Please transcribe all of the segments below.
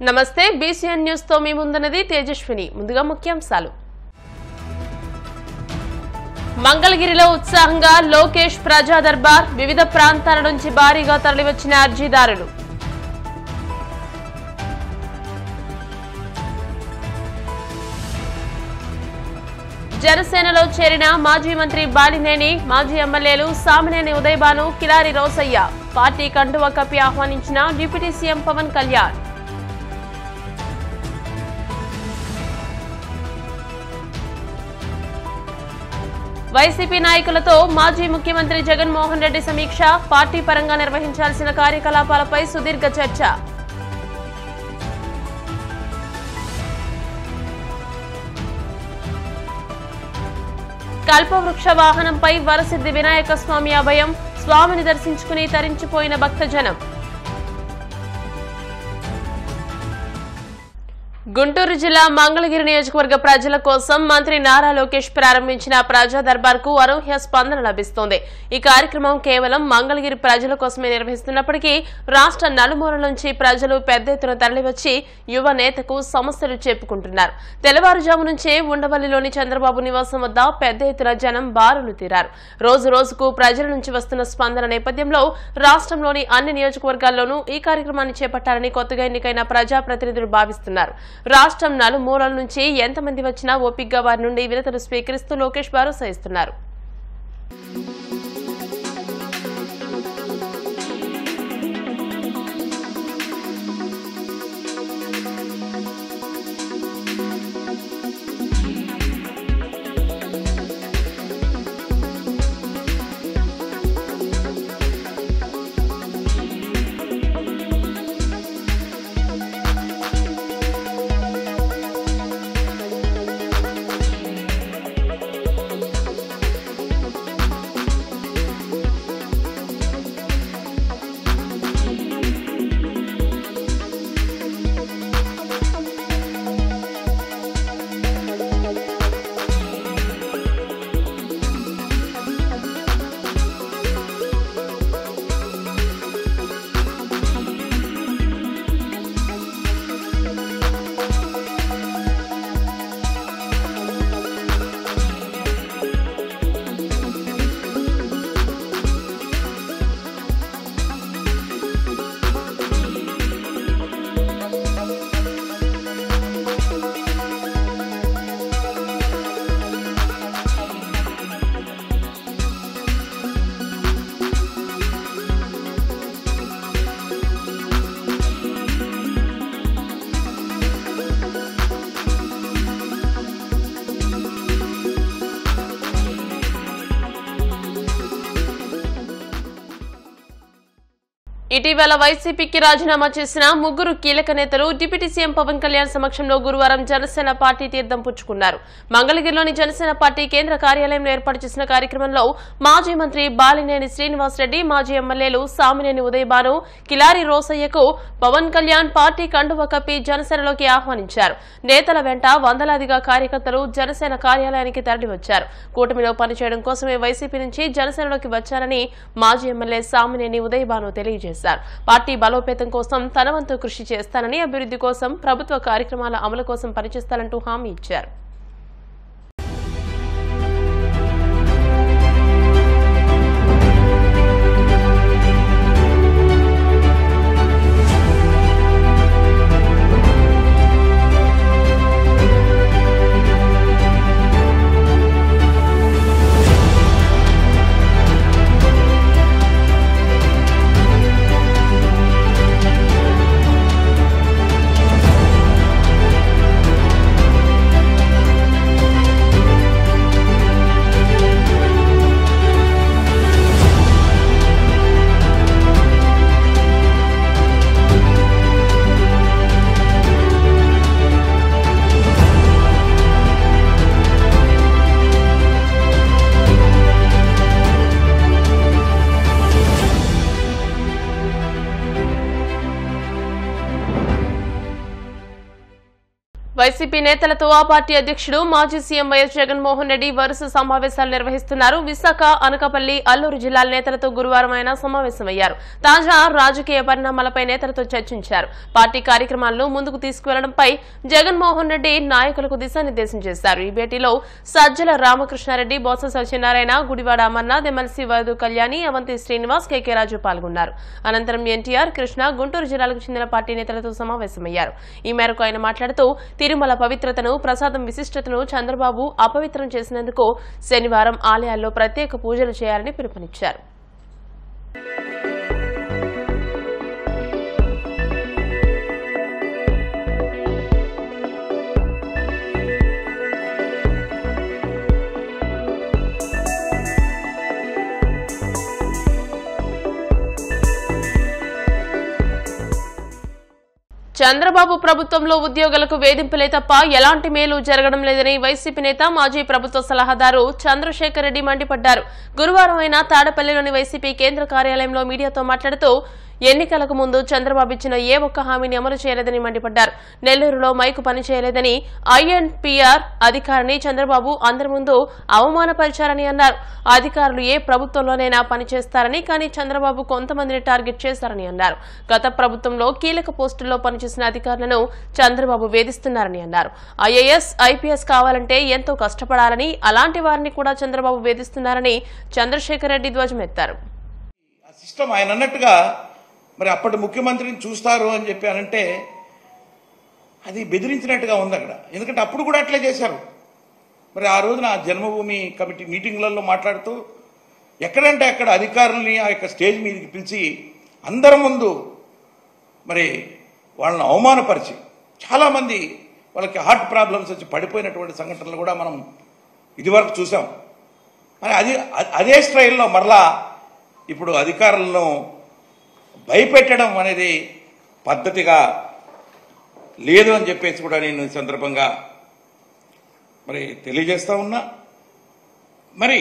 నమస్తే BCN news తో మీ ముందున్నది తేజస్విని. ముందుగా ముఖ్యాంశాలు. మంగళగిరిలో ఉత్సాహంగా లోకేష్ ప్రజా దర్బార్. వివిధ ప్రాంతాల నుంచి భారీగా తరలివచ్చిన అర్జీదారులు. జనసేనలో చేరిన మాజీ మంత్రి బాలినేని, మాజీ ఎమ్మెల్యేలు సామినేని ఉదయభాను, కిలారి రోసయ్య. పార్టీ కండువా కప్పి ఆహ్వానించిన డిప్యూటీ సీఎం పవన్ కళ్యాణ్. వైసీపీ నాయకులతో మాజీ ముఖ్యమంత్రి జగన్మోహన్ రెడ్డి సమీక్ష. పార్టీ పరంగా నిర్వహించాల్సిన కార్యకలాపాలపై సుదీర్ఘ చర్చ. కల్పవృక్ష వాహనంపై వరసిద్ధి వినాయక స్వామి అభయం. స్వామిని దర్శించుకుని తరించిపోయిన భక్తజనం. గుంటూరు జిల్లా మంగళగిరి నియోజకవర్గ ప్రజల కోసం మంత్రి నారా లోకేష్ ప్రారంభించిన ప్రజా దర్బార్ కు అనూహ్య స్పందన లభిస్తోంది. ఈ కార్యక్రమం కేవలం మంగళగిరి ప్రజల కోసమే నిర్వహిస్తున్నప్పటికీ రాష్ట్ర నలుమూలల నుంచి ప్రజలు పెద్ద ఎత్తున తరలివచ్చి యువ నేతకు సమస్యలు చెప్పుకుంటున్నారు. తెల్లవారుజాము నుంచే ఉండవల్లిలోని చంద్రబాబు నివాసం వద్ద పెద్ద ఎత్తున జనం బారులు తీరారు. రోజు రోజుకు ప్రజల నుంచి వస్తున్న స్పందన నేపథ్యంలో రాష్ట్రంలోని అన్ని నియోజకవర్గాల్లోనూ ఈ కార్యక్రమాన్ని చేపట్టాలని కొత్తగా ఎన్నికైన ప్రజాప్రతినిధులు భావిస్తున్నారు. రాష్ట్రం నలుమూలల నుంచి ఎంతమంది వచ్చినా ఓపికగా వారి నుండి వినతులు స్వీకరిస్తూ లోకేష్ భరోసా ఇస్తున్నారు. ఇటీవల వైసీపీకి రాజీనామా చేసిన ముగ్గురు కీలక నేతలు డిప్యూటీ సీఎం పవన్ కళ్యాణ్ సమక్షంలో గురువారం జనసేన పార్టీ తీర్థం పుచ్చుకున్నారు. మంగళగిరిలోని జనసేన పార్టీ కేంద్ర కార్యాలయంలో ఏర్పాటు చేసిన కార్యక్రమంలో మాజీ మంత్రి బాలినేని శ్రీనివాసరెడ్డి, మాజీ ఎమ్మెల్యేలు సామినేని ఉదయభాను, కిలారి రోసయ్యకు పవన్ కళ్యాణ్ పార్టీ కండువా కప్పి జనసేనలోకి ఆహ్వానించారు. నేతల వెంట వందలాదిగా కార్యకర్తలు జనసేన కార్యాలయానికి తరలివచ్చారు. కూటమిలో పనిచేయడం కోసమే వైసీపీ నుంచి జనసేనలోకి వచ్చారని మాజీ ఎమ్మెల్యే సామినేని ఉదయభాను తెలియజేశారు. పార్టీ బలోపేతం కోసం తన వంతు కృషి చేస్తానని, అభివృద్ధి కోసం, ప్రభుత్వ కార్యక్రమాల అమలు కోసం పనిచేస్తానంటూ హామీ ఇచ్చారు. వైసీపీ నేతలతో ఆ పార్టీ అధ్యక్షుడు మాజీ సీఎం వైఎస్ జగన్మోహన్ రెడ్డి వరుస సమావేశాలు నిర్వహిస్తున్నారు. విశాఖ, అనకాపల్లి, అల్లూరు జిల్లాల నేతలతో గురువారం ఆయన సమావేశమయ్యారు. తాజా రాజకీయ పరిణామాలపై నేతలతో చర్చించారు. పార్టీ కార్యక్రమాలను ముందుకు తీసుకువెళ్లడంపై జగన్మోహన్ రెడ్డి నాయకులకు దిశానిర్దేశం చేశారు. ఈ భేటీలో సజ్జల రామకృష్ణారెడ్డి, బొత్స సత్యనారాయణ, గుడివాడ అమర్నాథ్, ఎమ్మెల్సీ వరదు కళ్యాణి, అవంతి శ్రీనివాస్, కేకే రాజు పాల్గొన్నారు. అనంతరం ఎన్టీఆర్, కృష్ణ, గుంటూరు జిల్లాలకు చెందిన పార్టీ నేతలతో సమావేశమయ్యారు. ఈ మేరకు ఆయన మాట్లాడుతూ తిరుమల పవిత్రతను, ప్రసాదం విశిష్టతను చంద్రబాబు అపవిత్రం చేసినందుకు శనివారం ఆలయాల్లో ప్రత్యేక పూజలు చేయాలని పిలుపునిచ్చారు. చంద్రబాబు ప్రభుత్వంలో ఉద్యోగులకు వేధింపులే తప్ప ఎలాంటి మేలు జరగడం లేదని వైసీపీ నేత, మాజీ ప్రభుత్వ సలహాదారు చంద్రశేఖర్ రెడ్డి మండిపడ్డారు. గురువారం ఆయన తాడపల్లిలోని వైసీపీ కేంద్ర కార్యాలయంలో మీడియాతో మాట్లాడుతూ ఎన్నికలకు ముందు చంద్రబాబు ఇచ్చిన ఏ ఒక్క హామీని అమలు చేయలేదని మండిపడ్డారు. నెల్లూరులో మైకు పనిచేయలేదని ఐఎన్పీఆర్ అధికారిని చంద్రబాబు అందరి ముందు అవమానపరిచారని అన్నారు. అధికారులు ఏ ప్రభుత్వంలోనైనా పనిచేస్తారని, కానీ చంద్రబాబు కొంతమందిని టార్గెట్ చేశారని అన్నారు. గత ప్రభుత్వంలో కీలక పోస్టుల్లో పనిచేసిన అధికారులను చంద్రబాబు వేధిస్తున్నారని అన్నారు. ఐఏఎస్, ఐపీఎస్ కావాలంటే ఎంతో కష్టపడాలని, అలాంటి వారిని కూడా చంద్రబాబు వేధిస్తున్నారని చంద్రశేఖర్ రెడ్డి ధ్వజమెత్తారు. మరి అప్పటి ముఖ్యమంత్రిని చూస్తారు అని చెప్పి అనంటే అది బెదిరించినట్టుగా ఉంది అక్కడ. ఎందుకంటే అప్పుడు కూడా అట్లే చేశారు. మరి ఆ రోజున జన్మభూమి కమిటీ మీటింగ్లలో మాట్లాడుతూ ఎక్కడంటే అక్కడ అధికారుల్ని ఆ యొక్క స్టేజ్ మీదకి పిలిచి అందరి ముందు మరి వాళ్ళని అవమానపరిచి చాలామంది వాళ్ళకి హార్ట్ ప్రాబ్లమ్స్ వచ్చి పడిపోయినటువంటి సంఘటనలు కూడా మనం ఇదివరకు చూసాం. మరి అదే స్టైల్లో మరలా ఇప్పుడు అధికారులను భయపెట్టడం అనేది పద్ధతిగా లేదు అని చెప్పేసి కూడా నేను ఈ సందర్భంగా మరి తెలియజేస్తా ఉన్నా. మరి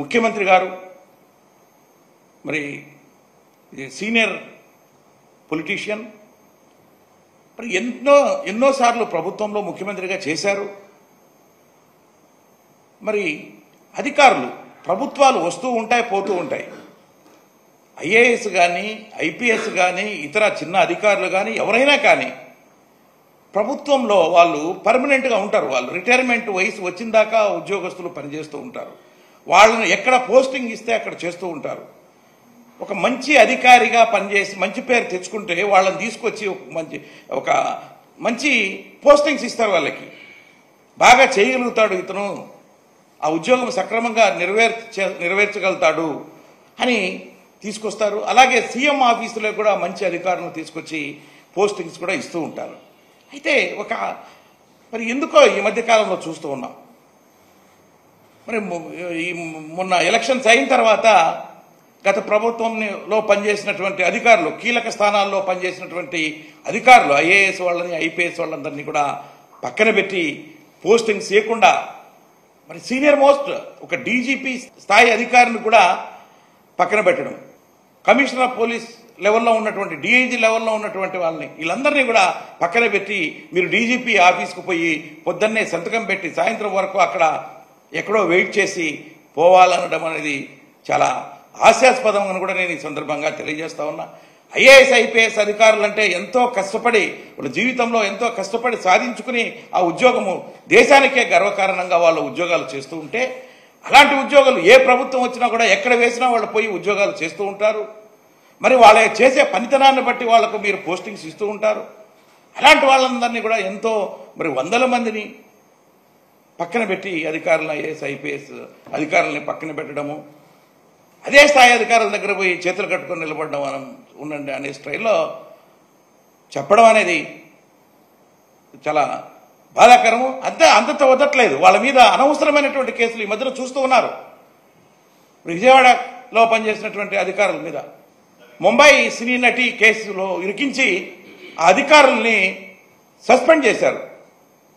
ముఖ్యమంత్రి గారు మరి సీనియర్ పొలిటీషియన్, మరి ఎన్నోసార్లు ప్రభుత్వంలో ముఖ్యమంత్రిగా చేశారు. మరి అధికారులు, ప్రభుత్వాలు వస్తూ ఉంటాయి, పోతూ ఉంటాయి. ఐఏఎస్ కానీ, ఐపీఎస్ కానీ, ఇతర చిన్న అధికారులు కానీ, ఎవరైనా కానీ ప్రభుత్వంలో వాళ్ళు పర్మనెంట్గా ఉంటారు. వాళ్ళు రిటైర్మెంట్ వయసు వచ్చిన దాకా ఉద్యోగస్తులు పనిచేస్తూ ఉంటారు. వాళ్ళని ఎక్కడ పోస్టింగ్ ఇస్తే అక్కడ చేస్తూ ఉంటారు. ఒక మంచి అధికారిగా పనిచేసి మంచి పేరు తెచ్చుకుంటే వాళ్ళని తీసుకొచ్చి ఒక మంచి పోస్టింగ్స్ ఇస్తారు. వాళ్ళకి బాగా చేయగలుగుతాడు ఇతను, ఆ ఉద్యోగం సక్రమంగా నెరవేర్చగలుగుతాడు అని తీసుకొస్తారు. అలాగే సీఎం ఆఫీసులో కూడా మంచి అధికారులను తీసుకొచ్చి పోస్టింగ్స్ కూడా ఇస్తూ ఉంటారు. అయితే మరి ఎందుకో ఈ మధ్యకాలంలో చూస్తూ ఉన్నాం. మరి మొన్న ఎలక్షన్స్ అయిన తర్వాత గత ప్రభుత్వంలో పనిచేసినటువంటి అధికారులు, కీలక స్థానాల్లో పనిచేసినటువంటి అధికారులు, ఐఏఎస్ వాళ్ళని, ఐపీఎస్ వాళ్ళందరినీ కూడా పక్కన పెట్టి పోస్టింగ్స్ చేయకుండా మరి సీనియర్ మోస్ట్ ఒక డీజీపీ స్థాయి అధికారిని కూడా పక్కన పెట్టడం, కమిషనర్ ఆఫ్ పోలీస్ లెవెల్లో ఉన్నటువంటి, డిఐజీ లెవెల్లో ఉన్నటువంటి వాళ్ళని, వీళ్ళందరినీ కూడా పక్కన పెట్టి మీరు డీజీపీ ఆఫీస్కు పోయి పొద్దున్నే సంతకం పెట్టి సాయంత్రం వరకు అక్కడ ఎక్కడో వెయిట్ చేసి పోవాలనడం అనేది చాలా హాస్యాస్పదం అని కూడా నేను ఈ సందర్భంగా తెలియజేస్తా ఉన్నా. ఐఏఎస్, ఐపీఎస్ అధికారులు అంటే ఎంతో కష్టపడి వాళ్ళ జీవితంలో ఎంతో కష్టపడి సాధించుకుని ఆ ఉద్యోగము దేశానికే గర్వకారణంగా వాళ్ళ ఉద్యోగాలు చేస్తూ ఉంటే, అలాంటి ఉద్యోగాలు ఏ ప్రభుత్వం వచ్చినా కూడా ఎక్కడ వేసినా వాళ్ళు పోయి ఉద్యోగాలు చేస్తూ ఉంటారు. మరి వాళ్ళ చేసే పనితనాన్ని బట్టి వాళ్లకు మీరు పోస్టింగ్స్ ఇస్తూ ఉంటారు. అలాంటి వాళ్ళందరినీ కూడా ఎంతో మరి వందల మందిని పక్కన పెట్టి అధికారులను, ఐఏఎస్, ఐపీఎస్ అధికారులని పక్కన పెట్టడము, అదే స్థాయి అధికారుల దగ్గర పోయి చేతులు కట్టుకొని నిలబడడం ఉండండి అనే స్టైల్లో చెప్పడం అనేది చాలా బాధాకరము. అంతతో వదట్లేదు. వాళ్ళ మీద అనవసరమైనటువంటి కేసులు ఈ మధ్యన చూస్తూ ఉన్నారు. విజయవాడలో పనిచేసినటువంటి అధికారుల మీద ముంబై సినీ నటి కేసులో ఇరికించి ఆ అధికారుల్ని సస్పెండ్ చేశారు.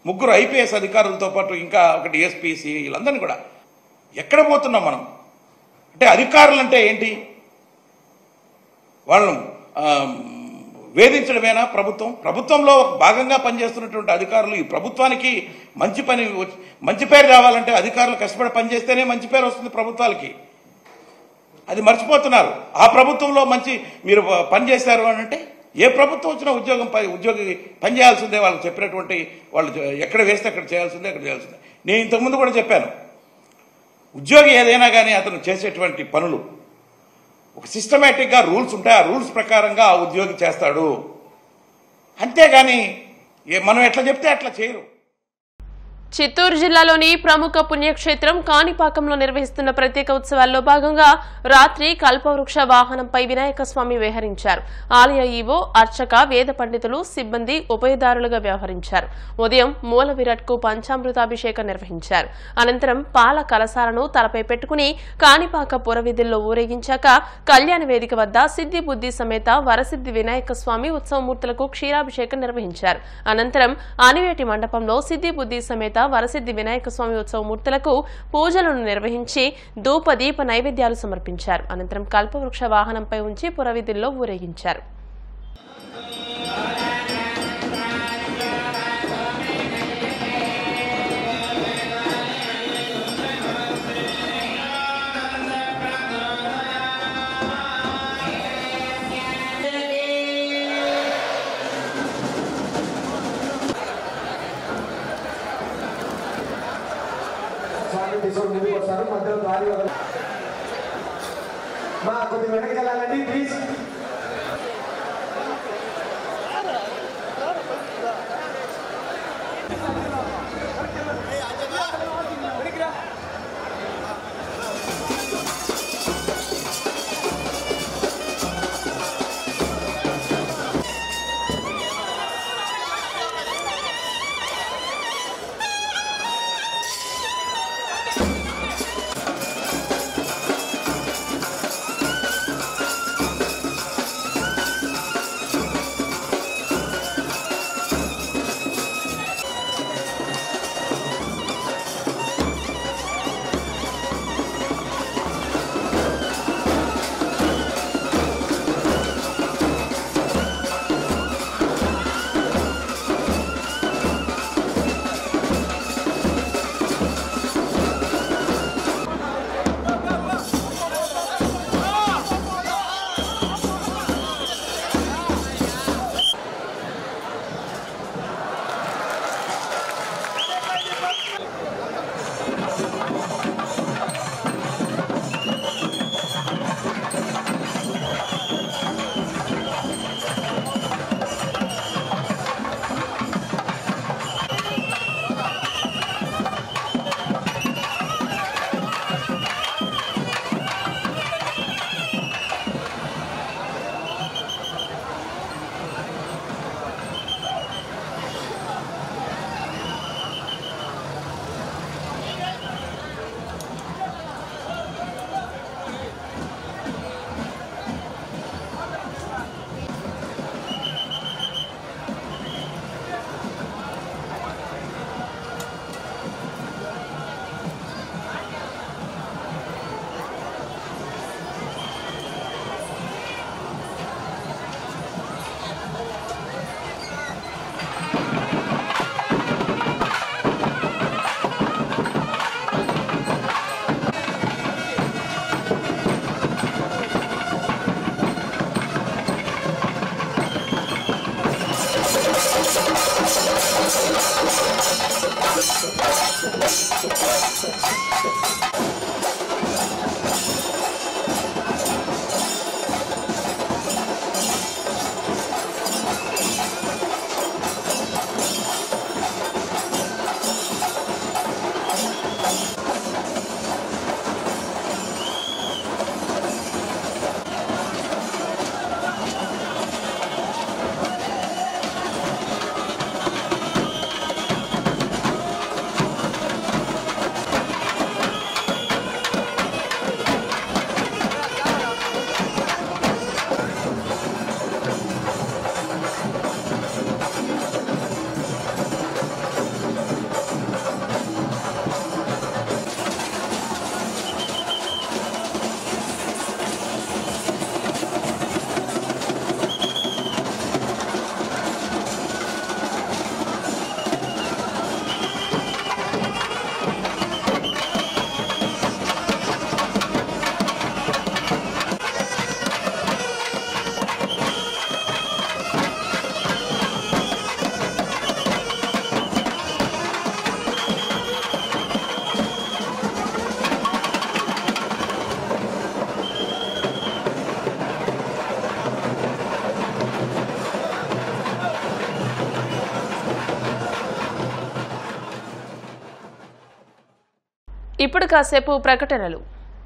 3 ఐపీఎస్ అధికారులతో పాటు ఇంకా ఒక డిఎస్పీ, సిఐ, వీళ్ళందరినీ కూడా. ఎక్కడ పోతున్నాం మనం? అంటే అధికారులు అంటే ఏంటి? వాళ్ళను వేధించడమేనా ప్రభుత్వంలో భాగంగా పనిచేస్తున్నటువంటి అధికారులు ఈ ప్రభుత్వానికి మంచి పేరు రావాలంటే అధికారులు కష్టపడి పనిచేస్తేనే మంచి పేరు వస్తుంది ప్రభుత్వాలకి. అది మర్చిపోతున్నారు. ఆ ప్రభుత్వంలో మీరు పనిచేశారు అని అంటే ఏ ప్రభుత్వం వచ్చినా ఉద్యోగి పనిచేయాల్సిందే. వాళ్ళు చెప్పినటువంటి వాళ్ళు ఎక్కడ వేస్తే అక్కడ చేయాల్సిందే, అక్కడ చేయాల్సిందే. నేను ఇంతకుముందు కూడా చెప్పాను, ఉద్యోగి ఏదైనా కానీ అతను చేసేటువంటి పనులు ఒక సిస్టమేటిక్గా రూల్స్ ఉంటాయి. ఆ రూల్స్ ప్రకారంగా ఆ ఉద్యోగి చేస్తాడు. అంతేగాని మనం ఎట్లా చెప్తే అట్లా చేయరు. చిత్తూరు జిల్లాలోని ప్రముఖ పుణ్యక్షేత్రం కాణిపాకంలో నిర్వహిస్తున్న ప్రత్యేక ఉత్సవాల్లో భాగంగా రాత్రి కల్పవృక్ష వాహనంపై వినాయక స్వామి విహరించారు. ఆలయ ఈవో, అర్చక, వేద పండితులు, సిబ్బంది ఉభయదారులుగా వ్యవహరించారు. ఉదయం మూల విరాట్కు పంచామృతాభిషేకం నిర్వహించారు. అనంతరం పాల కలశాలను తలపై పెట్టుకుని కాణిపాక పురవీధుల్లో ఊరేగించాక కళ్యాణ వేదిక వద్ద సిద్ది బుద్ది సమేత వరసిద్ది వినాయక స్వామి ఉత్సవమూర్తులకు క్షీరాభిషేకం నిర్వహించారు. అనంతరం ఆనివేటి మండపంలో సిద్ది బుద్ది సమేత వరసిద్ది వినాయక స్వామి ఉత్సవమూర్తులకు పూజలను నిర్వహించి ధూప దీప నైవేద్యాలు సమర్పించారు. అనంతరం కల్పవృక్ష వాహనంపై ఉంచి పురవీధుల్లో ఊరేగించారు. మధ్యలో దారి మా కొద్ది వెనక్కి వెళ్ళాలండి ప్లీజ్. ఇప్పుడు కాసేపు ప్రకటనలు.